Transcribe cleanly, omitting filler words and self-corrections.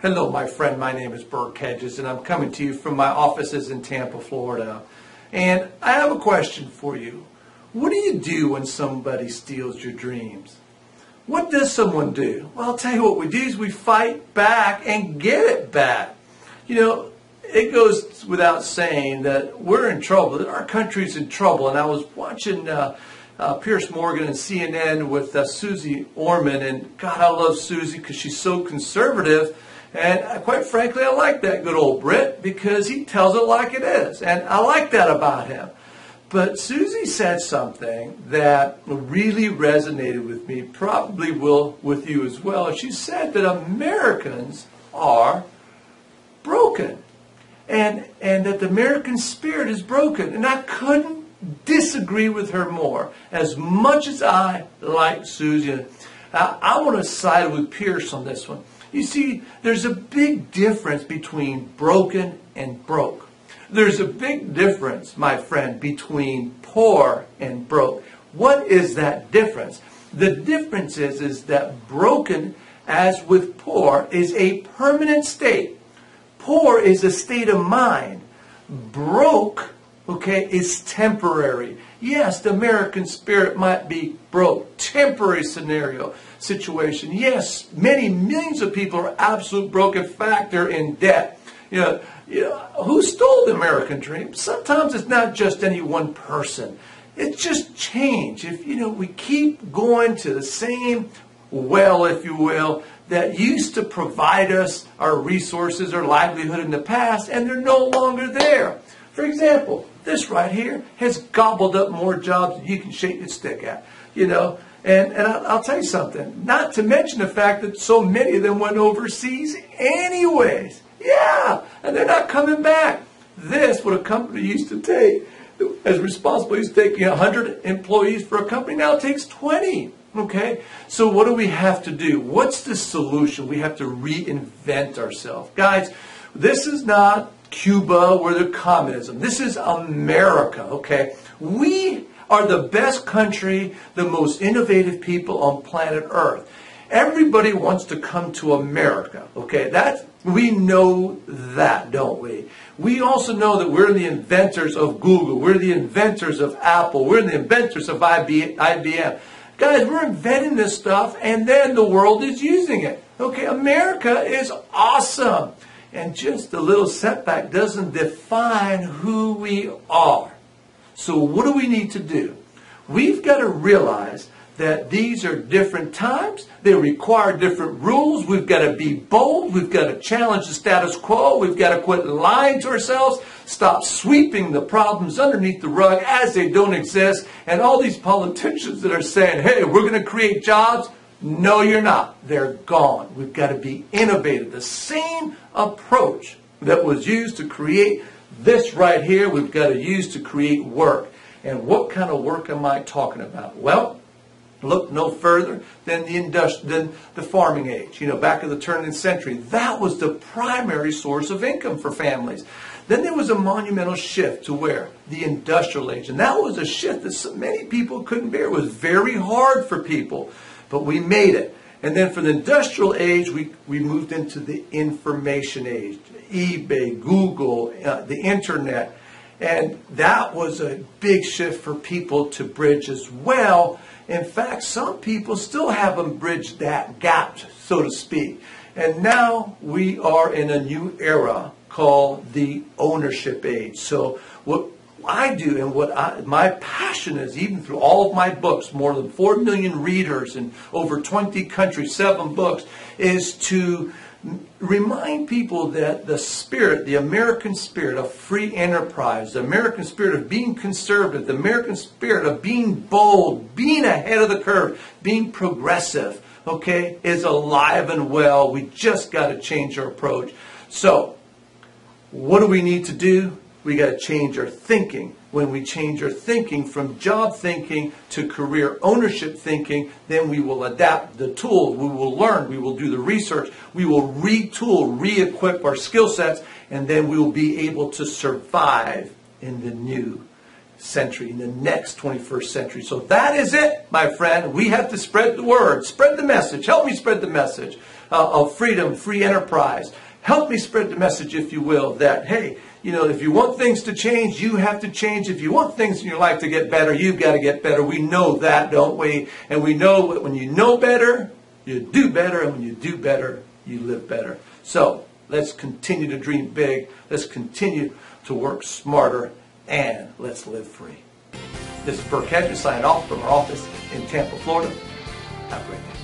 Hello, my friend. My name is Burke Hedges, and I'm coming to you from my offices in Tampa, Florida. And I have a question for you. What do you do when somebody steals your dreams? What does someone do? Well, I'll tell you what we do is we fight back and get it back. You know, it goes without saying that we're in trouble, that our country's in trouble. And I was watching Piers Morgan and CNN with Suze Orman, and God, I love Suze because she's so conservative. And quite frankly, I like that good old Brit because he tells it like it is. And I like that about him. But Suze said something that really resonated with me, probably will with you as well. She said that Americans are broken. And that the American spirit is broken. And I couldn't disagree with her more. As much as I like Suze, I want to side with Pierce on this one. You see, there's a big difference between broken and broke. There's a big difference, my friend, between poor and broke. What is that difference? The difference is that broken, as with poor, is a permanent state. Poor is a state of mind. Broke, okay, is temporary. Yes, the American spirit might be broke. Temporary situation. Yes, many millions of people are absolute broke. In fact, they're in debt. You know, who stole the American dream? Sometimes it's not just any one person. It's just change. If we keep going to the same well, if you will, that used to provide us our resources or livelihood in the past, and they're no longer there. For example, this right here has gobbled up more jobs than you can shake your stick at. And I'll tell you something, not to mention the fact that so many of them went overseas anyways. Yeah, and they're not coming back. This, what a company used to take, as responsible as taking 100 employees for a company, now it takes 20. Okay, so what do we have to do? What's the solution? We have to reinvent ourselves. Guys, this is not Cuba where there's communism. This is America, okay? We are the best country, the most innovative people on planet Earth. Everybody wants to come to America, okay? We know that, don't we? We also know that we're the inventors of Google. We're the inventors of Apple. We're the inventors of IBM. Guys, we're inventing this stuff, and then the world is using it. Okay, America is awesome. And just a little setback doesn't define who we are. So what do we need to do? We've got to realize that these are different times. They require different rules. We've got to be bold. We've got to challenge the status quo. We've got to quit lying to ourselves. Stop sweeping the problems underneath the rug as they don't exist. And all these politicians that are saying, hey, we're going to create jobs. No, you're not. They're gone. We've got to be innovative. The same approach that was used to create this right here, we've got to use to create work. And what kind of work am I talking about? Well, look no further than the farming age. Back at the turn of the century, that was the primary source of income for families. Then there was a monumental shift to where? The industrial age. And that was a shift that many people couldn't bear. It was very hard for people, but we made it. And then for the industrial age, we moved into the information age. eBay, Google, the internet. And that was a big shift for people to bridge as well. In fact, some people still haven't bridged that gap, so to speak. And now we are in a new era called the ownership age. So what I do and my passion is, even through all of my books, more than 4 million readers in over 20 countries, 7 books, is to remind people that the spirit, the American spirit of free enterprise, the American spirit of being conservative, the American spirit of being bold, being ahead of the curve, being progressive, okay, is alive and well. We just got to change our approach. So, what do we need to do? We got to change our thinking. When we change our thinking from job thinking to career ownership thinking, then we will adapt the tools, we will learn, we will do the research, we will retool, re-equip our skill sets, and then we will be able to survive in the new century, in the next 21st century. So that is it, my friend. We have to spread the word, spread the message. Help me spread the message. of freedom, free enterprise. Help me spread the message, if you will, that, hey, if you want things to change, you have to change. If you want things in your life to get better, you've got to get better. We know that, don't we? And we know that when you know better, you do better. And when you do better, you live better. So let's continue to dream big. Let's continue to work smarter. And let's live free. This is Burke Hedges signing off from our office in Tampa, Florida. Have a great day.